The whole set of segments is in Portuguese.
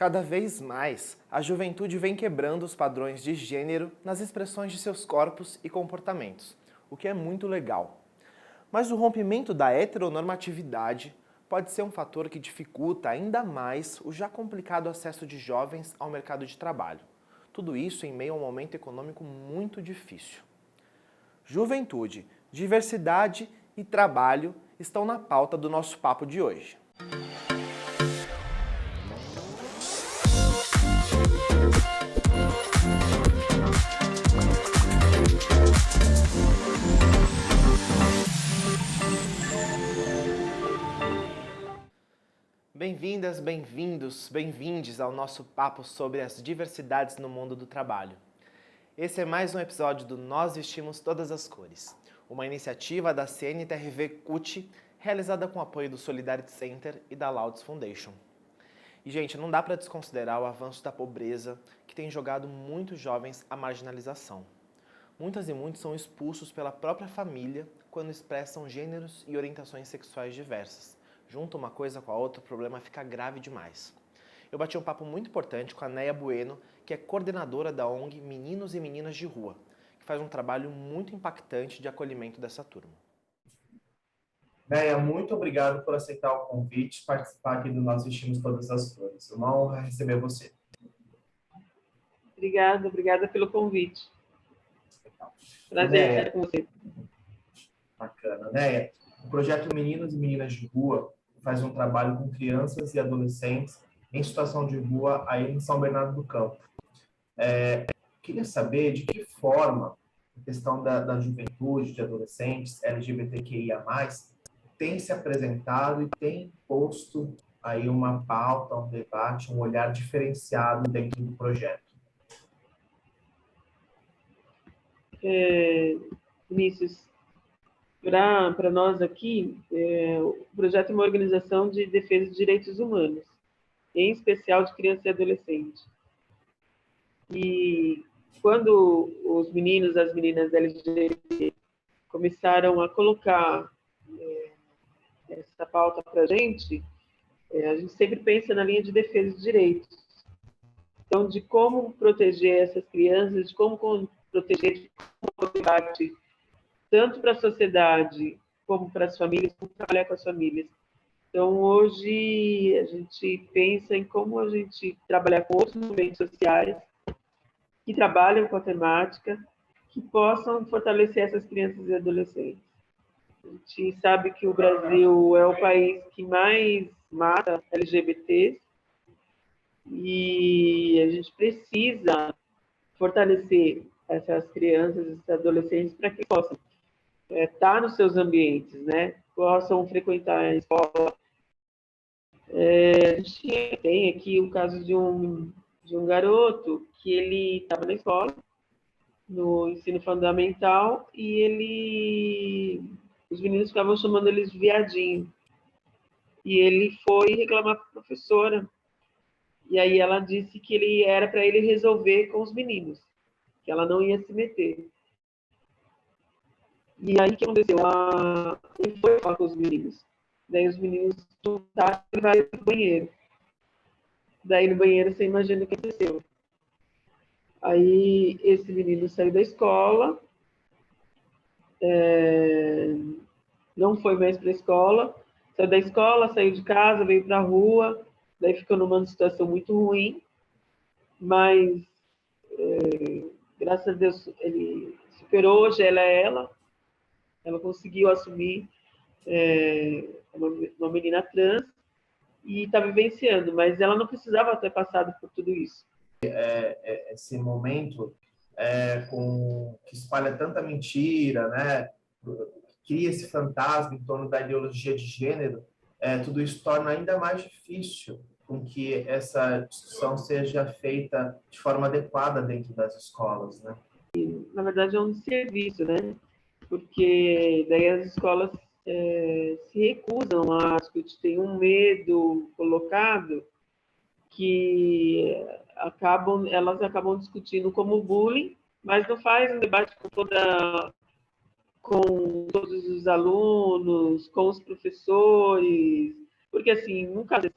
Cada vez mais, a juventude vem quebrando os padrões de gênero nas expressões de seus corpos e comportamentos, o que é muito legal. Mas o rompimento da heteronormatividade pode ser um fator que dificulta ainda mais o já complicado acesso de jovens ao mercado de trabalho. Tudo isso em meio a um momento econômico muito difícil. Juventude, diversidade e trabalho estão na pauta do nosso papo de hoje. Bem-vindas, bem-vindos, bem-vindes ao nosso papo sobre as diversidades no mundo do trabalho. Esse é mais um episódio do Nós Vestimos Todas as Cores, uma iniciativa da CNTRV CUT, realizada com apoio do Solidarity Center e da Laudes Foundation. E, gente, não dá para desconsiderar o avanço da pobreza que tem jogado muitos jovens à marginalização. Muitas e muitos são expulsos pela própria família quando expressam gêneros e orientações sexuais diversas. Junta uma coisa com a outra, o problema fica grave demais. Eu bati um papo muito importante com a Neia Bueno, que é coordenadora da ONG Meninos e Meninas de Rua, que faz um trabalho muito impactante de acolhimento dessa turma. Neia, muito obrigado por aceitar o convite e participar aqui do Nós Vestimos Todas as Cores. É uma honra receber você. Obrigada pelo convite. Prazer estar com você. Bacana. Neia, o projeto Meninos e Meninas de Rua faz um trabalho com crianças e adolescentes em situação de rua aí em São Bernardo do Campo. Queria saber de que forma a questão da juventude, de adolescentes, LGBTQIA+, tem se apresentado e tem posto aí uma pauta, um debate, um olhar diferenciado dentro do projeto. Vinícius, para nós aqui, o projeto é uma organização de defesa de direitos humanos, em especial de criança e adolescente. E quando os meninos e as meninas LGBT começaram a colocar essa pauta para a gente sempre pensa na linha de defesa de direitos. Então, de como proteger essas crianças, de como proteger de como debate, tanto para a sociedade como para as famílias, como trabalhar com as famílias. Então, hoje, a gente pensa em como a gente trabalhar com outros movimentos sociais que trabalham com a temática, que possam fortalecer essas crianças e adolescentes. A gente sabe que o Brasil é o país que mais mata LGBTs e a gente precisa fortalecer essas crianças e esses adolescentes para que possam estar nos seus ambientes, né? Possam frequentar a escola. A gente tem aqui o caso de um garoto que ele estava na escola, no ensino fundamental, e os meninos ficavam chamando ele de viadinho. E ele foi reclamar para a professora. E aí ela disse que ele era para ele resolver com os meninos, que ela não ia se meter. E aí o que aconteceu? Ele foi falar com os meninos. Daí os meninos juntaram e vai para o banheiro. Daí no banheiro você imagina o que aconteceu. Aí esse menino saiu da escola, não foi mais para a escola, saiu da escola, saiu de casa, veio para a rua, daí ficou numa situação muito ruim, mas graças a Deus ele superou, hoje ela conseguiu assumir uma menina trans e está vivenciando, mas ela não precisava ter passado por tudo isso. Esse momento que espalha tanta mentira, né? Cria esse fantasma em torno da ideologia de gênero, tudo isso torna ainda mais difícil com que essa discussão seja feita de forma adequada dentro das escolas, né? Na verdade, é um serviço, né? Porque daí as escolas se recusam a discutir, tem um medo colocado que elas acabam discutindo como bullying, mas não faz um debate com todos os alunos, com os professores, porque assim, no caso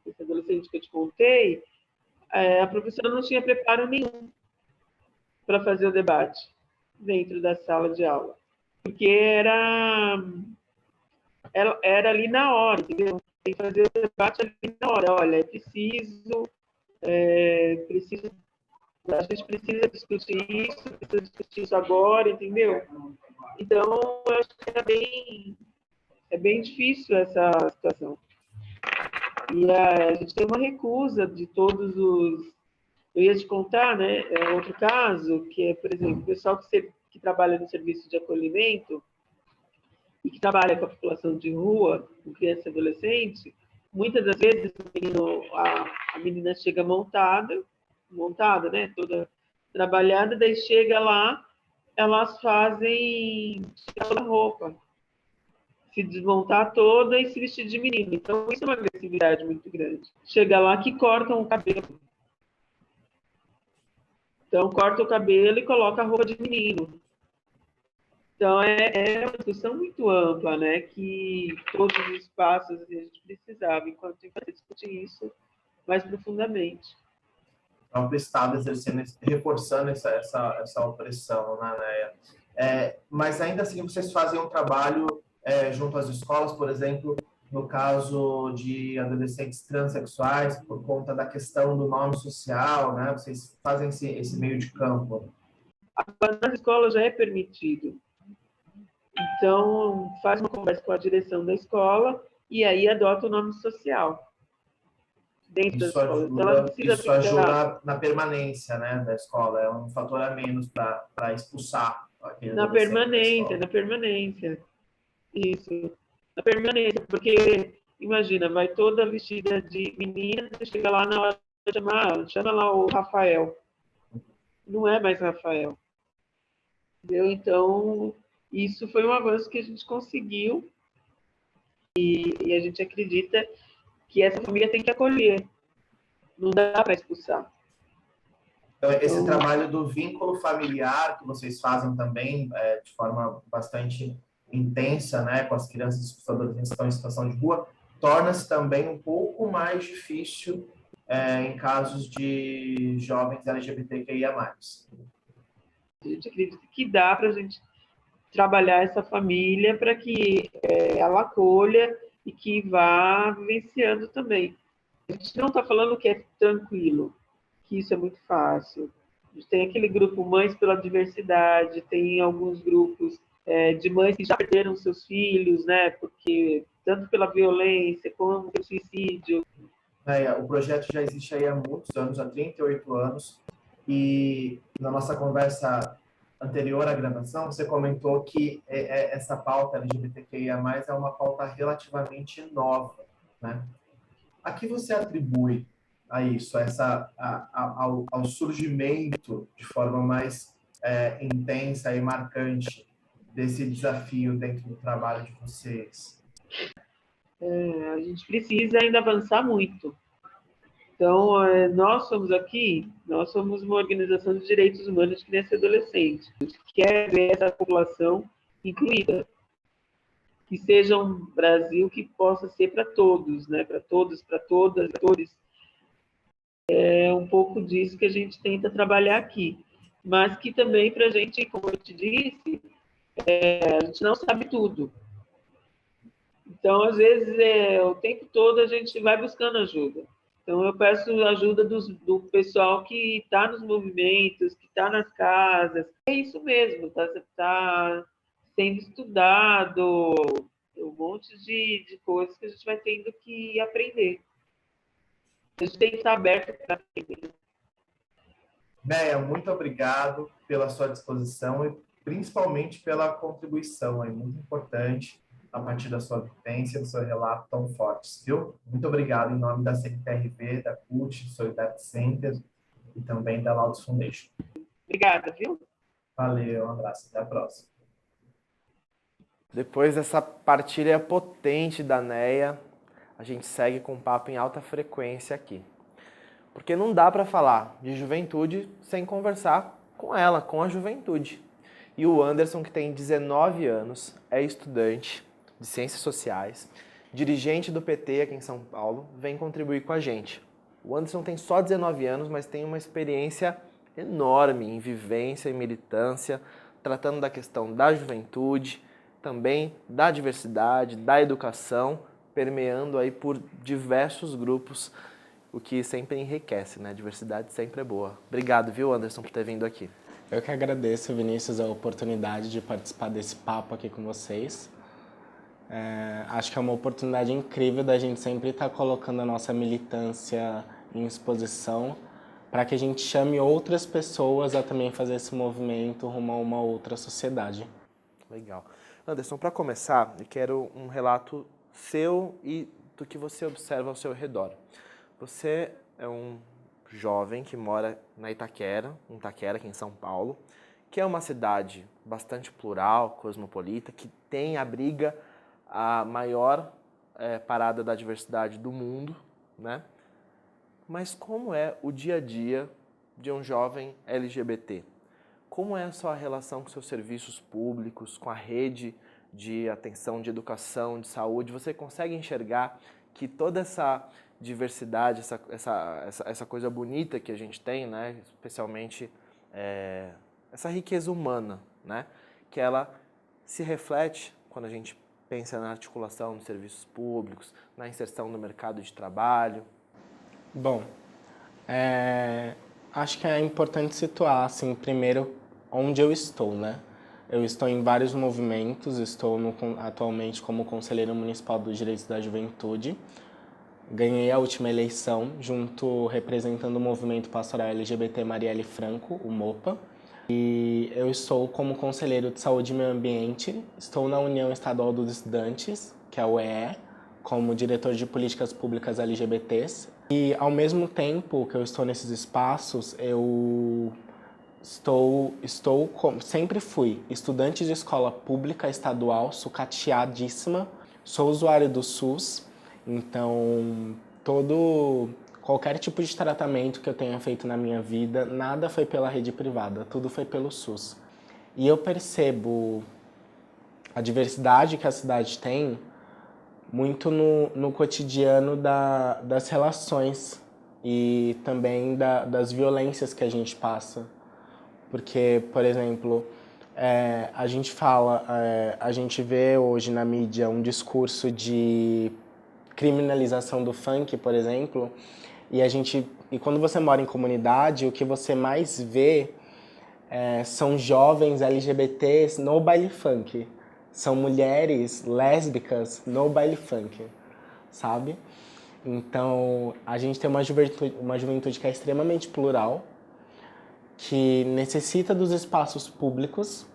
desse adolescente que eu te contei, a professora não tinha preparo nenhum para fazer o debate dentro da sala de aula, porque era ali na hora, entendeu? Tem que fazer o debate ali na hora. Olha, a gente precisa discutir isso agora, entendeu? Então, eu acho que é bem difícil essa situação. E a gente tem uma recusa de todos os... Eu ia te contar, né, outro caso, que é, por exemplo, o pessoal que trabalha no serviço de acolhimento e que trabalha com a população de rua, com criança e adolescente, muitas das vezes a menina chega montada, né, toda trabalhada, daí chega lá, elas fazem tirar a roupa, se desmontar toda e se vestir de menino. Então, isso é uma agressividade muito grande. Chega lá que cortam o cabelo. Então, corta o cabelo e coloca a roupa de menino. Então, é uma discussão muito ampla, né? Que todos os espaços a gente precisava, enquanto tem que discutir isso mais profundamente. O próprio Estado exercendo, reforçando essa opressão, né? Mas ainda assim, vocês fazem um trabalho junto às escolas, por exemplo, no caso de adolescentes transexuais, por conta da questão do nome social, né? Vocês fazem esse meio de campo. Agora, nas escolas já é permitido. Então, faz uma conversa com a direção da escola e aí adota o nome social dentro da escola. Isso ajuda na permanência, né, da escola. É um fator a menos para expulsar aquele adolescente na permanência. Isso, na permanência. Porque, imagina, vai toda vestida de menina, você chega lá na hora de chama lá o Rafael. Não é mais Rafael. Entendeu? Então, isso foi um avanço que a gente conseguiu e a gente acredita que essa família tem que acolher. Não dá para expulsar. Então, esse trabalho do vínculo familiar que vocês fazem também de forma bastante intensa, né, com as crianças e os adolescentes que estão em situação de rua, torna-se também um pouco mais difícil em casos de jovens LGBTQIA+. A gente acredita que dá para a gente trabalhar essa família para que ela acolha e que vá vivenciando também. A gente não está falando que é tranquilo, que isso é muito fácil. A gente tem aquele grupo Mães pela Diversidade, tem alguns grupos de mães que já perderam seus filhos, né? Porque tanto pela violência como pelo suicídio. O projeto já existe aí há muitos anos, há 38 anos, e na nossa conversa anterior à gravação, você comentou que essa pauta LGBTQIA+, é uma pauta relativamente nova, né? A que você atribui a isso, ao surgimento de forma mais intensa e marcante desse desafio dentro do trabalho de vocês? A gente precisa ainda avançar muito. Então, nós somos uma organização de direitos humanos de criança e adolescente. A gente quer ver essa população incluída, que seja um Brasil que possa ser para todos, né? Para todos, para todas, para todos. É um pouco disso que a gente tenta trabalhar aqui. Mas que também, para a gente, como eu te disse, a gente não sabe tudo. Então, às vezes, o tempo todo a gente vai buscando ajuda. Então, eu peço ajuda do pessoal que está nos movimentos, que está nas casas. É isso mesmo, está sendo estudado, um monte de coisas que a gente vai tendo que aprender. A gente tem que estar aberto para aprender. Neia, muito obrigado pela sua disposição e principalmente pela contribuição, é muito importante a partir da sua vivência, do seu relato tão fortes, viu? Muito obrigado em nome da CNTRV, da CUT, Solidarity Center e também da Laudes Foundation. Obrigada, viu? Valeu, um abraço, até a próxima. Depois dessa partilha potente da Neia, a gente segue com um papo em alta frequência aqui. Porque não dá para falar de juventude sem conversar com ela, com a juventude. E o Anderson, que tem 19 anos, é estudante de Ciências Sociais, dirigente do PT aqui em São Paulo, vem contribuir com a gente. O Anderson tem só 19 anos, mas tem uma experiência enorme em vivência e militância, tratando da questão da juventude, também da diversidade, da educação, permeando aí por diversos grupos, o que sempre enriquece, né? Diversidade sempre é boa. Obrigado, viu, Anderson, por ter vindo aqui. Eu que agradeço, Vinícius, a oportunidade de participar desse papo aqui com vocês. Acho que é uma oportunidade incrível da gente sempre estar colocando a nossa militância em exposição para que a gente chame outras pessoas a também fazer esse movimento rumo a uma outra sociedade. Legal. Anderson, para começar, eu quero um relato seu e do que você observa ao seu redor. Você é um jovem que mora em Itaquera, aqui em São Paulo, que é uma cidade bastante plural, cosmopolita, que abriga a maior parada da diversidade do mundo, né? Mas como é o dia a dia de um jovem LGBT? Como é a sua relação com seus serviços públicos, com a rede de atenção, de educação, de saúde? Você consegue enxergar que toda essa diversidade, essa coisa bonita que a gente tem, né? Especialmente essa riqueza humana, né? Que ela se reflete quando a gente pensa na articulação dos serviços públicos, na inserção no mercado de trabalho? Bom, acho que é importante situar, assim, primeiro, onde eu estou, né? Eu estou em vários movimentos, estou atualmente como Conselheiro Municipal dos Direitos da Juventude. Ganhei a última eleição, representando o Movimento Pastoral LGBT Marielle Franco, o MOPA. E eu estou como Conselheiro de Saúde e Meio Ambiente, estou na União Estadual dos Estudantes, que é a UE, como diretor de políticas públicas LGBTs. E, ao mesmo tempo que eu estou nesses espaços, eu sempre fui estudante de escola pública estadual, sucateadíssima, sou usuário do SUS, então qualquer tipo de tratamento que eu tenha feito na minha vida, nada foi pela rede privada, tudo foi pelo SUS. E eu percebo a diversidade que a cidade tem muito no cotidiano das relações e também das violências que a gente passa. Porque, por exemplo, a gente vê hoje na mídia um discurso de criminalização do funk, por exemplo, e quando você mora em comunidade, o que você mais vê são jovens LGBTs no baile funk. São mulheres lésbicas no baile funk, sabe? Então, a gente tem uma juventude que é extremamente plural, que necessita dos espaços públicos,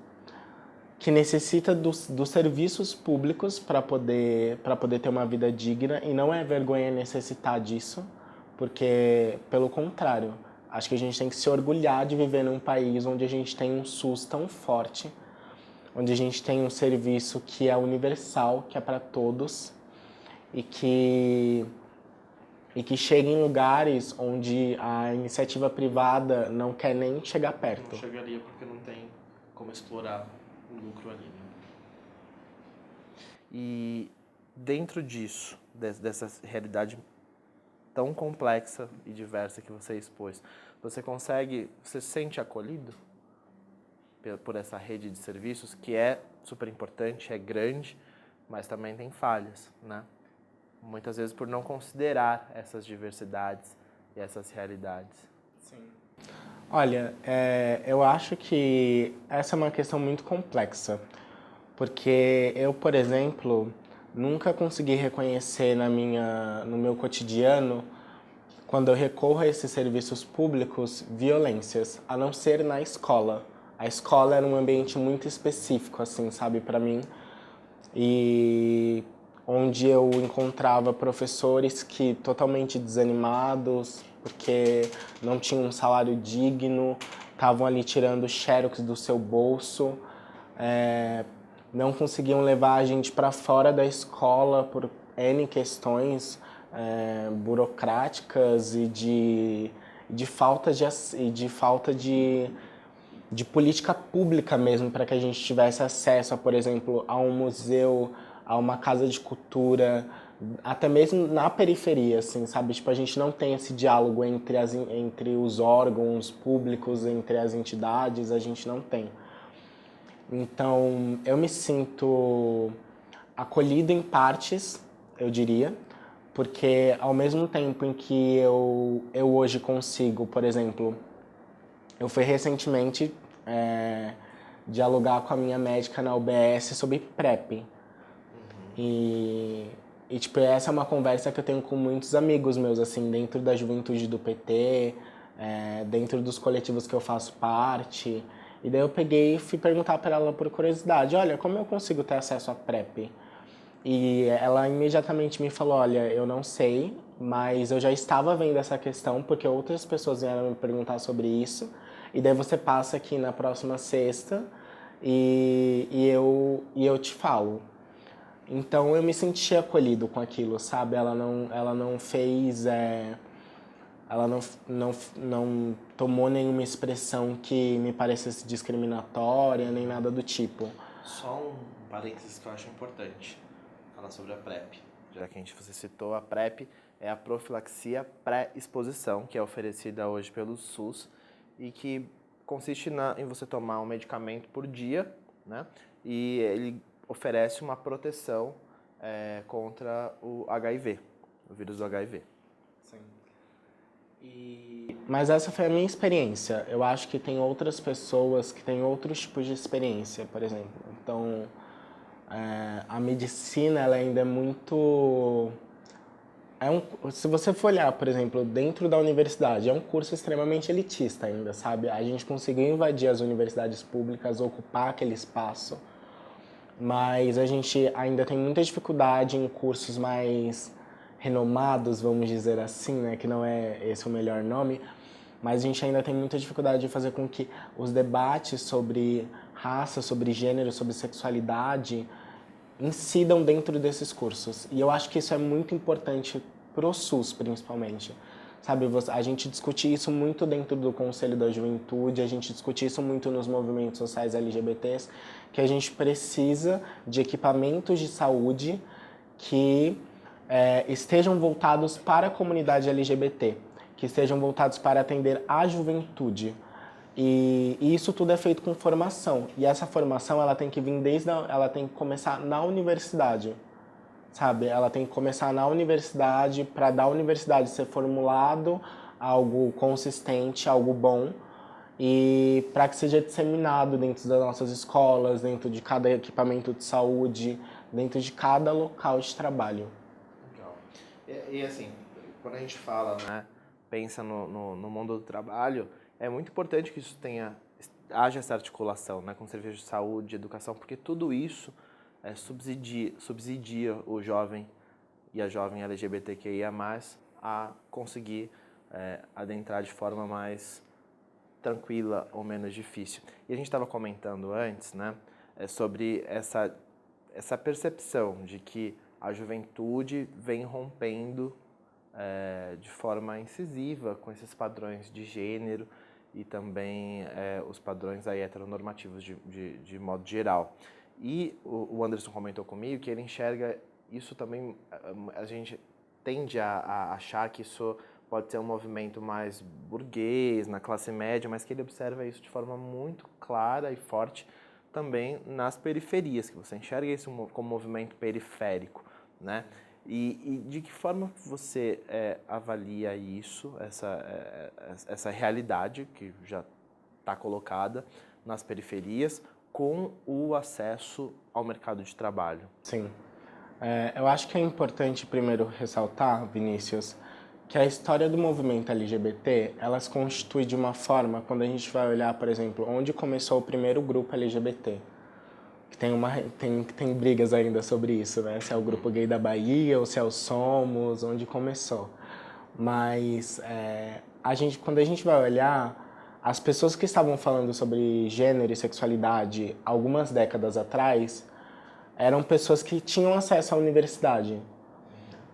que necessita dos serviços públicos para poder ter uma vida digna, e não é vergonha necessitar disso, porque, pelo contrário, acho que a gente tem que se orgulhar de viver num país onde a gente tem um SUS tão forte, onde a gente tem um serviço que é universal, que é para todos, e que chega em lugares onde a iniciativa privada não quer nem chegar perto. Não chegaria porque não tem como explorar o lucro ali, né? E dentro disso, dessa realidade tão complexa e diversa que você expôs, você se sente acolhido por essa rede de serviços, que é super importante, é grande, mas também tem falhas, né? Muitas vezes por não considerar essas diversidades e essas realidades. Sim. Olha, eu acho que essa é uma questão muito complexa, porque eu, por exemplo, nunca consegui reconhecer no meu cotidiano, quando eu recorro a esses serviços públicos, violências, a não ser na escola. A escola era um ambiente muito específico, assim, sabe, para mim, e onde eu encontrava professores que totalmente desanimados, porque não tinham um salário digno, estavam ali tirando xerox do seu bolso, não conseguiam levar a gente para fora da escola por N questões burocráticas e de falta de política pública mesmo, para que a gente tivesse acesso, por exemplo, a um museu, a uma casa de cultura, até mesmo na periferia, assim, sabe? Tipo, a gente não tem esse diálogo entre os órgãos públicos, entre as entidades, a gente não tem. Então, eu me sinto acolhido em partes, eu diria, porque ao mesmo tempo em que eu hoje consigo, por exemplo, eu fui recentemente dialogar com a minha médica na UBS sobre PrEP. E, tipo, essa é uma conversa que eu tenho com muitos amigos meus, assim, dentro da juventude do PT, dentro dos coletivos que eu faço parte. E daí eu peguei e fui perguntar para ela por curiosidade, olha, como eu consigo ter acesso à PrEP? E ela imediatamente me falou, olha, eu não sei, mas eu já estava vendo essa questão porque outras pessoas vieram me perguntar sobre isso. E daí você passa aqui na próxima sexta e eu te falo. Então eu me senti acolhido com aquilo, sabe? Ela não fez, ela não tomou nenhuma expressão que me parecesse discriminatória, nem nada do tipo. Só um parênteses que eu acho importante falar sobre a PrEP. Já que você citou, a PrEP é a profilaxia pré-exposição, que é oferecida hoje pelo SUS e que consiste em você tomar um medicamento por dia, né? E ele oferece uma proteção contra o HIV, o vírus do HIV. Sim. Mas essa foi a minha experiência. Eu acho que tem outras pessoas que têm outros tipos de experiência, por exemplo. Então, a medicina ela ainda é muito... se você for olhar, por exemplo, dentro da universidade, é um curso extremamente elitista ainda, sabe? A gente conseguiu invadir as universidades públicas, ocupar aquele espaço, mas a gente ainda tem muita dificuldade em cursos mais renomados, vamos dizer assim, né? Que não é esse o melhor nome, mas a gente ainda tem muita dificuldade de fazer com que os debates sobre raça, sobre gênero, sobre sexualidade incidam dentro desses cursos. E eu acho que isso é muito importante pro SUS, principalmente. Sabe, a gente discute isso muito dentro do Conselho da Juventude, a gente discute isso muito nos movimentos sociais LGBTs, que a gente precisa de equipamentos de saúde que estejam voltados para a comunidade LGBT, que estejam voltados para atender a juventude. E isso tudo é feito com formação. E essa formação ela tem que vir ela tem que começar na universidade, sabe? Ela tem que começar na universidade para da universidade ser formulado algo consistente, algo bom e para que seja disseminado dentro das nossas escolas, dentro de cada equipamento de saúde, dentro de cada local de trabalho. Legal. E assim, quando a gente fala, né, pensa no mundo do trabalho, é muito importante que isso haja essa articulação, né, com serviços de saúde, educação, porque tudo isso subsidia o jovem e a jovem LGBTQIA+, a conseguir adentrar de forma mais tranquila ou menos difícil. E a gente estava comentando antes, né, sobre essa percepção de que a juventude vem rompendo de forma incisiva com esses padrões de gênero e também os padrões aí heteronormativos de modo geral. E o Anderson comentou comigo que ele enxerga isso também, a gente tende a achar que isso pode ser um movimento mais burguês, na classe média, mas que ele observa isso de forma muito clara e forte também nas periferias, que você enxerga isso como movimento periférico, né? E de que forma você avalia isso, essa realidade que já está colocada nas periferias, com o acesso ao mercado de trabalho? Sim. Eu acho que é importante primeiro ressaltar, Vinícius, que a história do movimento LGBT, ela se constitui de uma forma, quando a gente vai olhar, por exemplo, onde começou o primeiro grupo LGBT, que tem brigas ainda sobre isso, né? Se é o grupo gay da Bahia ou se é o Somos, onde começou. Mas quando a gente vai olhar, as pessoas que estavam falando sobre gênero e sexualidade algumas décadas atrás eram pessoas que tinham acesso à universidade.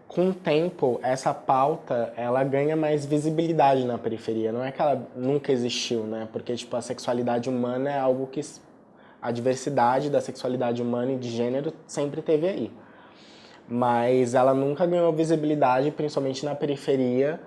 Com o tempo, essa pauta ela ganha mais visibilidade na periferia. Não é que ela nunca existiu, né? Porque tipo, a sexualidade humana é algo que a diversidade da sexualidade humana e de gênero sempre teve aí. mas ela nunca ganhou visibilidade, principalmente na periferia.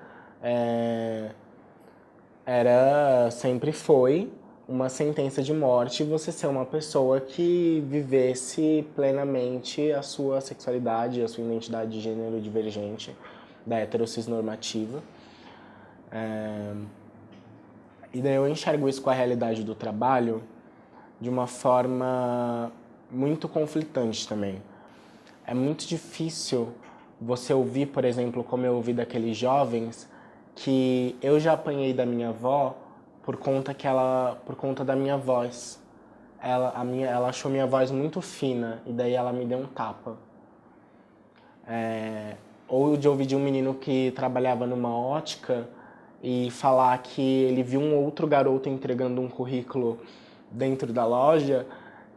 Sempre foi uma sentença de morte você ser uma pessoa que vivesse plenamente a sua sexualidade, a sua identidade de gênero divergente da heterocis normativa. E daí eu enxergo isso com a realidade do trabalho de uma forma muito conflitante também. É muito difícil você ouvir, por exemplo, como eu ouvi daqueles jovens, que eu já apanhei da minha avó por conta da minha voz. Ela achou minha voz muito fina e daí ela me deu um tapa. Ou de ouvir de um menino que trabalhava numa ótica e falar que ele viu um outro garoto entregando um currículo dentro da loja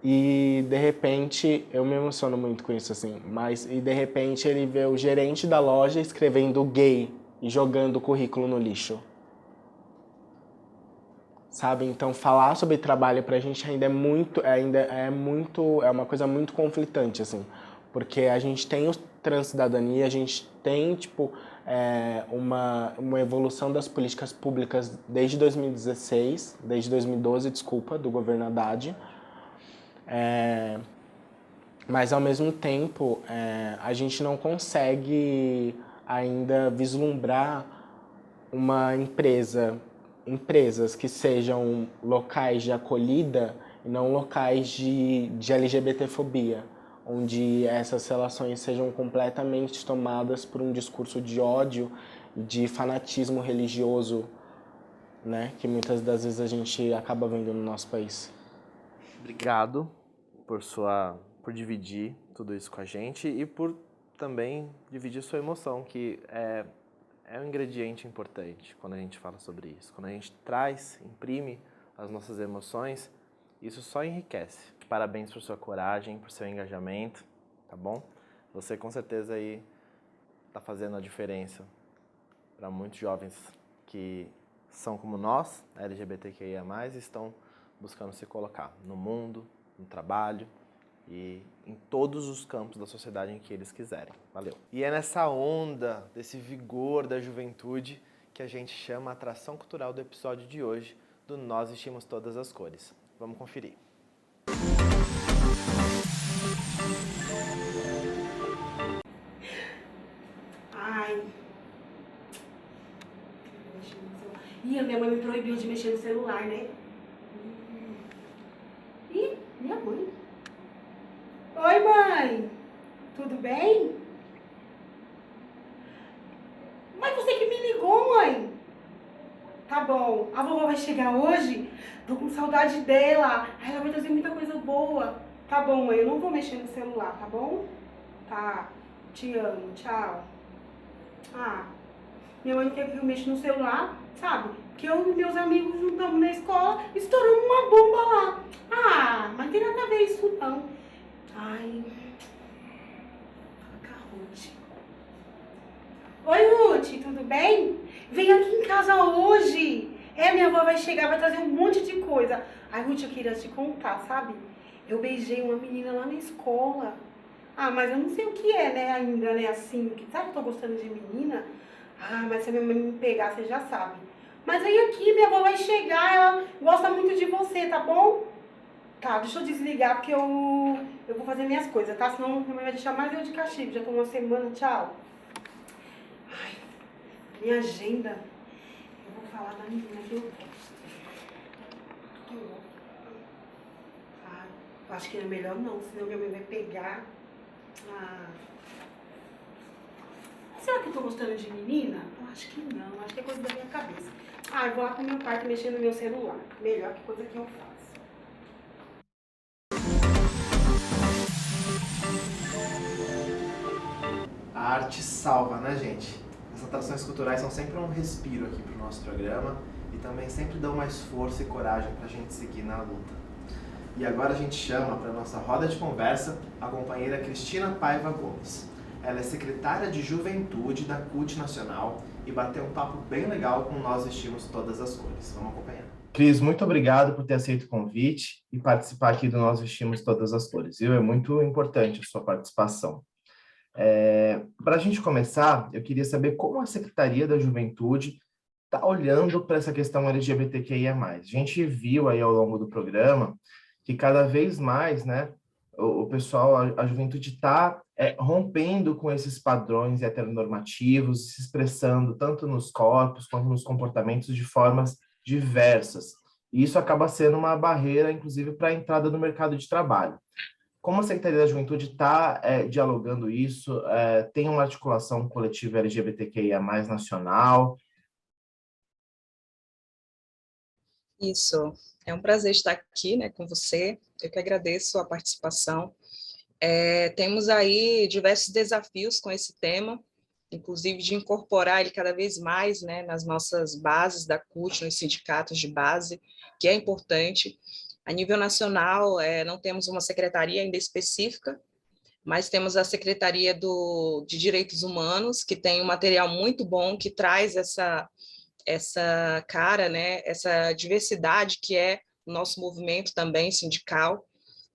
e de repente, eu me emociono muito com isso assim, e de repente ele vê o gerente da loja escrevendo gay e jogando o currículo no lixo. Sabe? Então falar sobre trabalho pra gente ainda é uma coisa muito conflitante assim, porque a gente tem o transcidadania, a gente tem uma evolução das políticas públicas desde 2012, desculpa, do governo Haddad. Mas ao mesmo tempo a gente não consegue ainda vislumbrar empresas que sejam locais de acolhida e não locais de LGBTfobia, onde essas relações sejam completamente tomadas por um discurso de ódio e de fanatismo religioso, né, que muitas das vezes a gente acaba vendo no nosso país. Obrigado por dividir tudo isso com a gente e por também dividir sua emoção, que é um ingrediente importante quando a gente fala sobre isso. Quando a gente imprime as nossas emoções, isso só enriquece. Parabéns por sua coragem, por seu engajamento, tá bom? Você com certeza aí está fazendo a diferença para muitos jovens que são como nós, LGBTQIA+, e estão buscando se colocar no mundo, no trabalho e em todos os campos da sociedade em que eles quiserem. Valeu! E é nessa onda, desse vigor da juventude, que a gente chama a atração cultural do episódio de hoje, do Nós Vestimos Todas as Cores. Vamos conferir. Ai. Ih, a minha mãe me proibiu de mexer no celular, né? Ih, minha mãe. Oi, mãe. Tudo bem? Mas você que me ligou, mãe. Tá bom. A vovó vai chegar hoje. Tô com saudade dela. Ela vai trazer muita coisa boa. Tá bom, mãe. Eu não vou mexer no celular, tá bom? Tá. Te amo. Tchau. Ah, minha mãe não quer que eu mexa no celular, sabe? Porque eu e meus amigos juntamos na escola, estouramos uma bomba lá. Ah, mas não tem nada a ver isso não. Ai. Fala com a Ruth. Oi, Ruth, tudo bem? Vem aqui em casa hoje. Minha avó vai chegar, vai trazer um monte de coisa. Ai, Ruth, eu queria te contar, sabe? Eu beijei uma menina lá na escola. Ah, mas eu não sei o que é, né, ainda, né, assim, que sabe que eu tô gostando de menina? Ah, mas se a minha mãe me pegar, você já sabe. Mas vem aqui, minha avó vai chegar, ela gosta muito de você, tá bom? Tá, deixa eu desligar, porque eu vou fazer minhas coisas, tá? Senão minha mãe vai deixar mais eu de castigo, já tô uma semana, tchau. Ai, minha agenda, eu vou falar da menina que eu gosto. Ah, eu acho que é melhor não, senão minha mãe vai pegar. Ah. Será que eu tô gostando de menina? Eu acho que não, acho que é coisa da minha cabeça. Ah, eu vou lá pro meu quarto mexer no meu celular. Melhor que coisa que eu faço. A arte salva, né, gente? As atrações culturais são sempre um respiro aqui pro nosso programa e também sempre dão mais força e coragem pra gente seguir na luta. E agora a gente chama para nossa roda de conversa a companheira Cristina Paiva Gomes. Ela é secretária de Juventude da CUT Nacional e bateu um papo bem legal com Nós Vestimos Todas as Cores. Vamos acompanhar. Cris, muito obrigado por ter aceito o convite e participar aqui do Nós Vestimos Todas as Cores, viu? É muito importante a sua participação. Para a gente começar, eu queria saber como a Secretaria da Juventude está olhando para essa questão LGBTQIA+. A gente viu aí ao longo do programa que cada vez mais, né, o pessoal, a juventude está rompendo com esses padrões heteronormativos, se expressando tanto nos corpos quanto nos comportamentos de formas diversas. E isso acaba sendo uma barreira, inclusive, para a entrada no mercado de trabalho. Como a Secretaria da Juventude está dialogando isso? Tem uma articulação coletiva LGBTQIA+, nacional? Isso, é um prazer estar aqui, né, com você. Eu que agradeço a participação. Temos aí diversos desafios com esse tema, inclusive de incorporar ele cada vez mais, né, nas nossas bases da CUT, nos sindicatos de base, que é importante. A nível nacional, não temos uma secretaria ainda específica, mas temos a Secretaria de Direitos Humanos, que tem um material muito bom, que traz essa cara, né, essa diversidade que é o nosso movimento também sindical,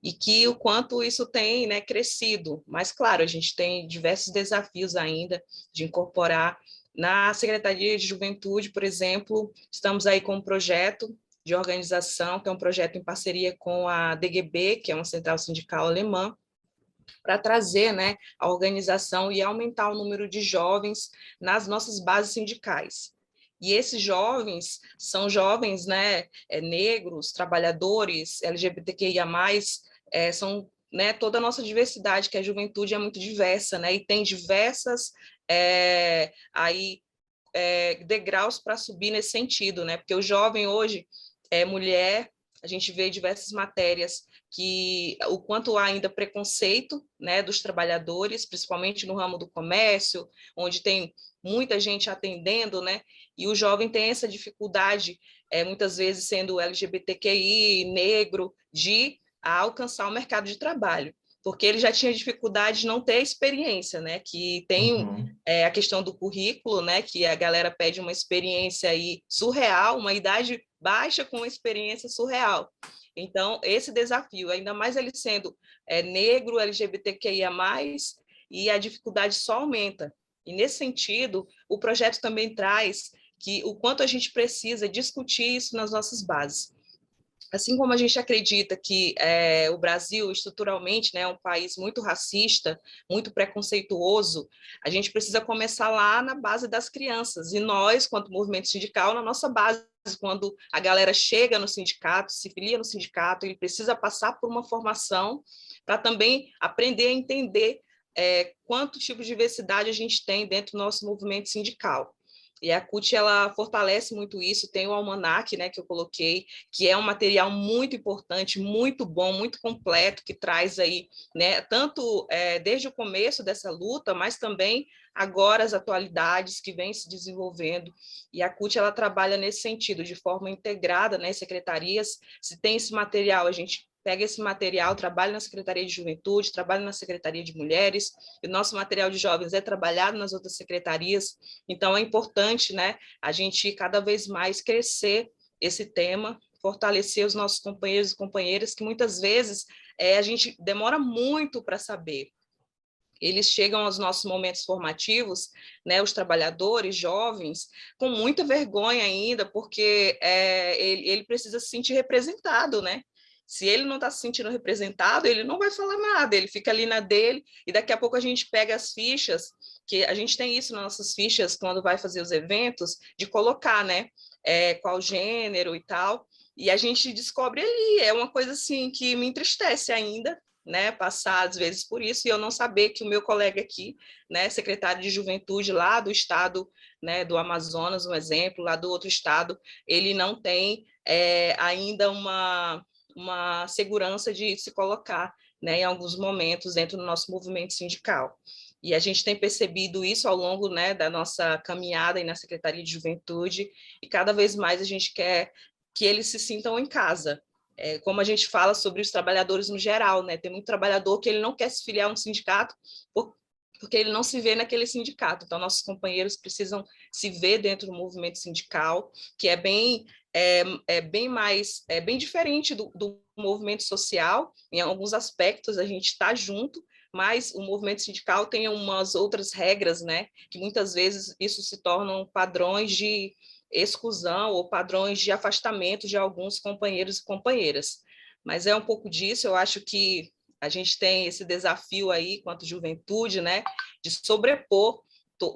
e que o quanto isso tem, né, crescido. Mas, claro, a gente tem diversos desafios ainda de incorporar. Na Secretaria de Juventude, por exemplo, estamos aí com um projeto de organização, que é um projeto em parceria com a DGB, que é uma central sindical alemã, para trazer, né, a organização e aumentar o número de jovens nas nossas bases sindicais. E esses jovens são jovens, né, negros, trabalhadores, LGBTQIA+, são, né, toda a nossa diversidade, que a juventude é muito diversa, né, e tem diversas degraus para subir nesse sentido, né, porque o jovem hoje é mulher, a gente vê diversas matérias que o quanto há ainda preconceito, né, dos trabalhadores, principalmente no ramo do comércio, onde tem muita gente atendendo, né, e o jovem tem essa dificuldade, muitas vezes sendo LGBTQI, negro, de alcançar o mercado de trabalho, porque ele já tinha dificuldade de não ter experiência, né, que tem a questão do currículo, né, que a galera pede uma experiência aí surreal, uma idade baixa com uma experiência surreal. Então, esse desafio, ainda mais ele sendo negro, LGBTQIA+, e a dificuldade só aumenta. E, nesse sentido, o projeto também traz que o quanto a gente precisa discutir isso nas nossas bases. Assim como a gente acredita que o Brasil, estruturalmente, né, é um país muito racista, muito preconceituoso, a gente precisa começar lá na base das crianças. E nós, quanto movimento sindical, na nossa base, quando a galera chega no sindicato, se filia no sindicato, ele precisa passar por uma formação para também aprender a entender quanto tipo de diversidade a gente tem dentro do nosso movimento sindical. E a CUT, ela fortalece muito isso, tem o almanac, né, que eu coloquei, que é um material muito importante, muito bom, muito completo, que traz aí, né, tanto desde o começo dessa luta, mas também agora as atualidades que vêm se desenvolvendo, e a CUT, ela trabalha nesse sentido, de forma integrada, né, secretarias, se tem esse material, a gente pega esse material, trabalha na Secretaria de Juventude, trabalha na Secretaria de Mulheres, e o nosso material de jovens é trabalhado nas outras secretarias, então é importante, né, a gente cada vez mais crescer esse tema, fortalecer os nossos companheiros e companheiras, que muitas vezes a gente demora muito para saber. Eles chegam aos nossos momentos formativos, né, os trabalhadores jovens, com muita vergonha ainda, porque ele precisa se sentir representado, né? Se ele não está se sentindo representado, ele não vai falar nada, ele fica ali na dele, e daqui a pouco a gente pega as fichas, que a gente tem isso nas nossas fichas, quando vai fazer os eventos, de colocar, né, qual gênero e tal, e a gente descobre ali, é uma coisa assim que me entristece ainda, né, passar às vezes por isso, e eu não saber que o meu colega aqui, né, secretário de Juventude lá do estado, né, do Amazonas, um exemplo, lá do outro estado, ele não tem ainda uma segurança de se colocar, né, em alguns momentos dentro do nosso movimento sindical. E a gente tem percebido isso ao longo, né, da nossa caminhada aí na Secretaria de Juventude, e cada vez mais a gente quer que eles se sintam em casa. Como a gente fala sobre os trabalhadores no geral, né, tem muito trabalhador que ele não quer se filiar a um sindicato porque ele não se vê naquele sindicato. Então, nossos companheiros precisam se ver dentro do movimento sindical, que é bem bem diferente do movimento social. Em alguns aspectos a gente está junto, mas o movimento sindical tem umas outras regras, né, que muitas vezes isso se tornam padrões de exclusão ou padrões de afastamento de alguns companheiros e companheiras. Mas é um pouco disso, eu acho que a gente tem esse desafio aí, quanto juventude, né, de sobrepor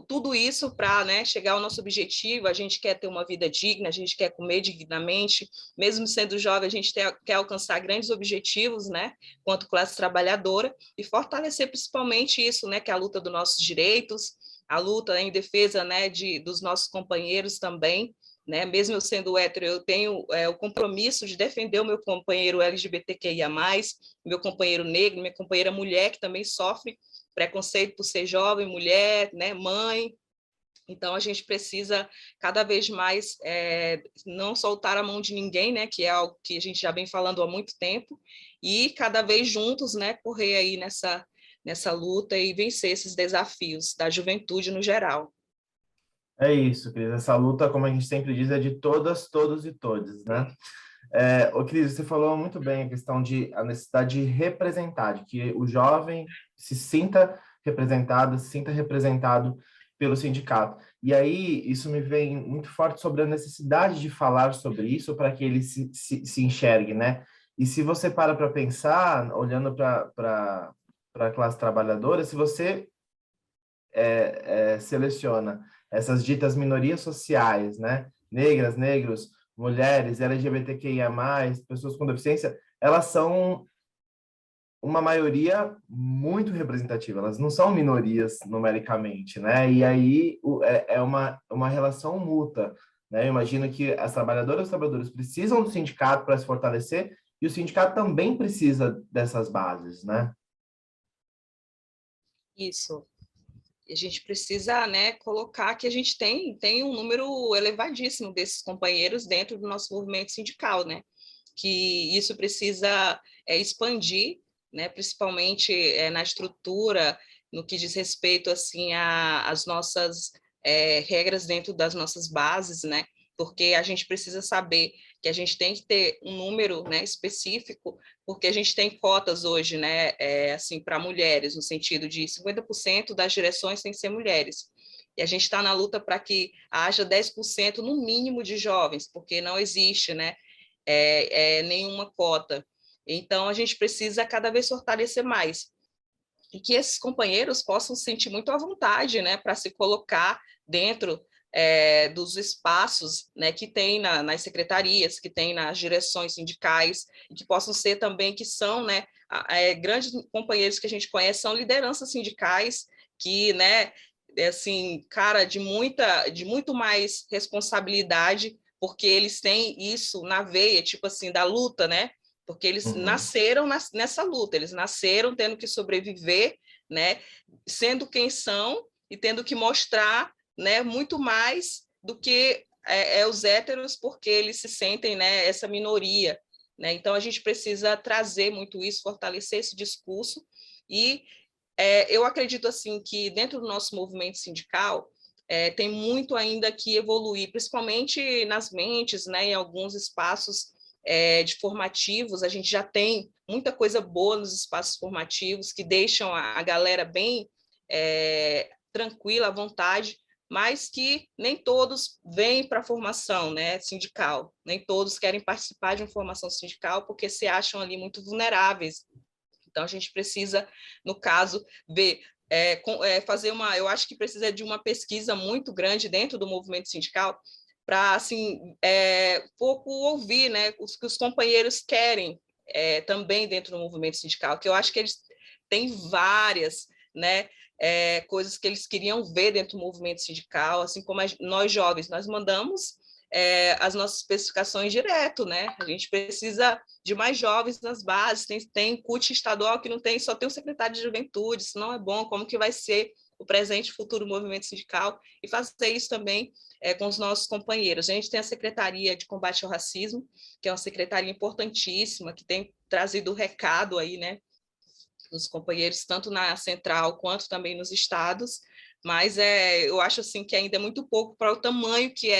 tudo isso para, né, chegar ao nosso objetivo. A gente quer ter uma vida digna, a gente quer comer dignamente, mesmo sendo jovem, a gente quer alcançar grandes objetivos, né, quanto classe trabalhadora, e fortalecer principalmente isso, né, que é a luta dos nossos direitos, a luta, né, em defesa, né, dos nossos companheiros também, né, mesmo eu sendo hétero, eu tenho o compromisso de defender o meu companheiro LGBTQIA+, meu companheiro negro, minha companheira mulher, que também sofre preconceito por ser jovem, mulher, né, mãe. Então, a gente precisa cada vez mais não soltar a mão de ninguém, né, que é algo que a gente já vem falando há muito tempo, e cada vez juntos, né, correr aí nessa luta e vencer esses desafios da juventude no geral. É isso, Cris. Essa luta, como a gente sempre diz, é de todas, todos e todes, né? Ô, Cris, você falou muito bem a questão de a necessidade de representar, de que o jovem se sinta representado, se sinta representado pelo sindicato. E aí, isso me vem muito forte sobre a necessidade de falar sobre isso para que ele se enxergue, né? E se você para pensar, olhando para a classe trabalhadora, se você seleciona essas ditas minorias sociais, né? Negras, negros, mulheres, LGBTQIA+, pessoas com deficiência, elas são uma maioria muito representativa, elas não são minorias numericamente, né? E aí é uma relação mútua, né? Eu imagino que as trabalhadoras e os trabalhadores precisam do sindicato para se fortalecer e o sindicato também precisa dessas bases, né? Isso. A gente precisa, né, colocar que a gente tem um número elevadíssimo desses companheiros dentro do nosso movimento sindical, né? Que isso precisa expandir, né, principalmente na estrutura, no que diz respeito assim às nossas regras dentro das nossas bases, né? Porque a gente precisa saber que a gente tem que ter um número, né, específico, porque a gente tem cotas hoje, né, assim, para mulheres, no sentido de 50% das direções têm que ser mulheres. E a gente está na luta para que haja 10% no mínimo de jovens, porque não existe, né, nenhuma cota. Então, a gente precisa cada vez fortalecer mais. E que esses companheiros possam se sentir muito à vontade, né, para se colocar dentro dos espaços, né, que tem nas secretarias, que tem nas direções sindicais, e que possam ser também, que são, né, grandes companheiros que a gente conhece, são lideranças sindicais, que, né, assim, cara, de muito mais responsabilidade, porque eles têm isso na veia, tipo assim, da luta, né, porque eles nasceram nessa luta, eles nasceram tendo que sobreviver, né, sendo quem são e tendo que mostrar, né, muito mais do que os héteros, porque eles se sentem, né, essa minoria, né? Então a gente precisa trazer muito isso, fortalecer esse discurso, e eu acredito assim que dentro do nosso movimento sindical tem muito ainda que evoluir, principalmente nas mentes, né, em alguns espaços de formativos. A gente já tem muita coisa boa nos espaços formativos, que deixam a galera bem tranquila, à vontade, mas que nem todos vêm para a formação, né, sindical, nem todos querem participar de uma formação sindical porque se acham ali muito vulneráveis. Então, a gente precisa, no caso, ver, fazer eu acho que precisa de uma pesquisa muito grande dentro do movimento sindical para, assim, pouco ouvir, né, os que os companheiros querem também dentro do movimento sindical, que eu acho que eles têm várias, né, coisas que eles queriam ver dentro do movimento sindical, assim como nós jovens, nós mandamos as nossas especificações direto, né? A gente precisa de mais jovens nas bases, tem CUT estadual que não tem, só tem o secretário de juventude, isso não é bom, como que vai ser o presente e futuro movimento sindical, e fazer isso também com os nossos companheiros. A gente tem a Secretaria de Combate ao Racismo, que é uma secretaria importantíssima, que tem trazido o recado aí, né, dos companheiros, tanto na central quanto também nos estados, mas eu acho assim que ainda é muito pouco para o tamanho que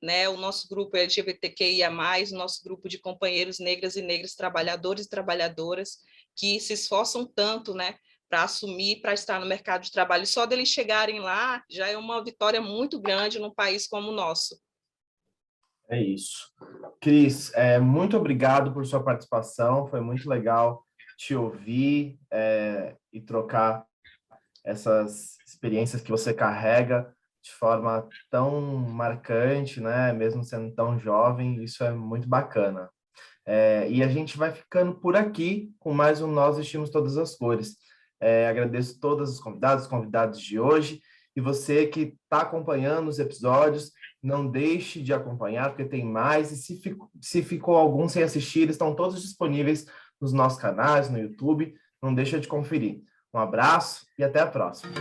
né, o nosso grupo LGBTQIA+, o nosso grupo de companheiros negras e negros, trabalhadores e trabalhadoras, que se esforçam tanto, né, para assumir, para estar no mercado de trabalho. Só deles chegarem lá já é uma vitória muito grande num país como o nosso. É isso. Cris, muito obrigado por sua participação, foi muito legal te ouvir e trocar essas experiências que você carrega de forma tão marcante, né? Mesmo sendo tão jovem, isso é muito bacana. E a gente vai ficando por aqui com mais um Nós Vestimos Todas as Cores. Agradeço todos os convidados de hoje, e você que está acompanhando os episódios, não deixe de acompanhar, porque tem mais, e se ficou algum sem assistir, estão todos disponíveis nos nossos canais, no YouTube, não deixa de conferir. Um abraço e até a próxima.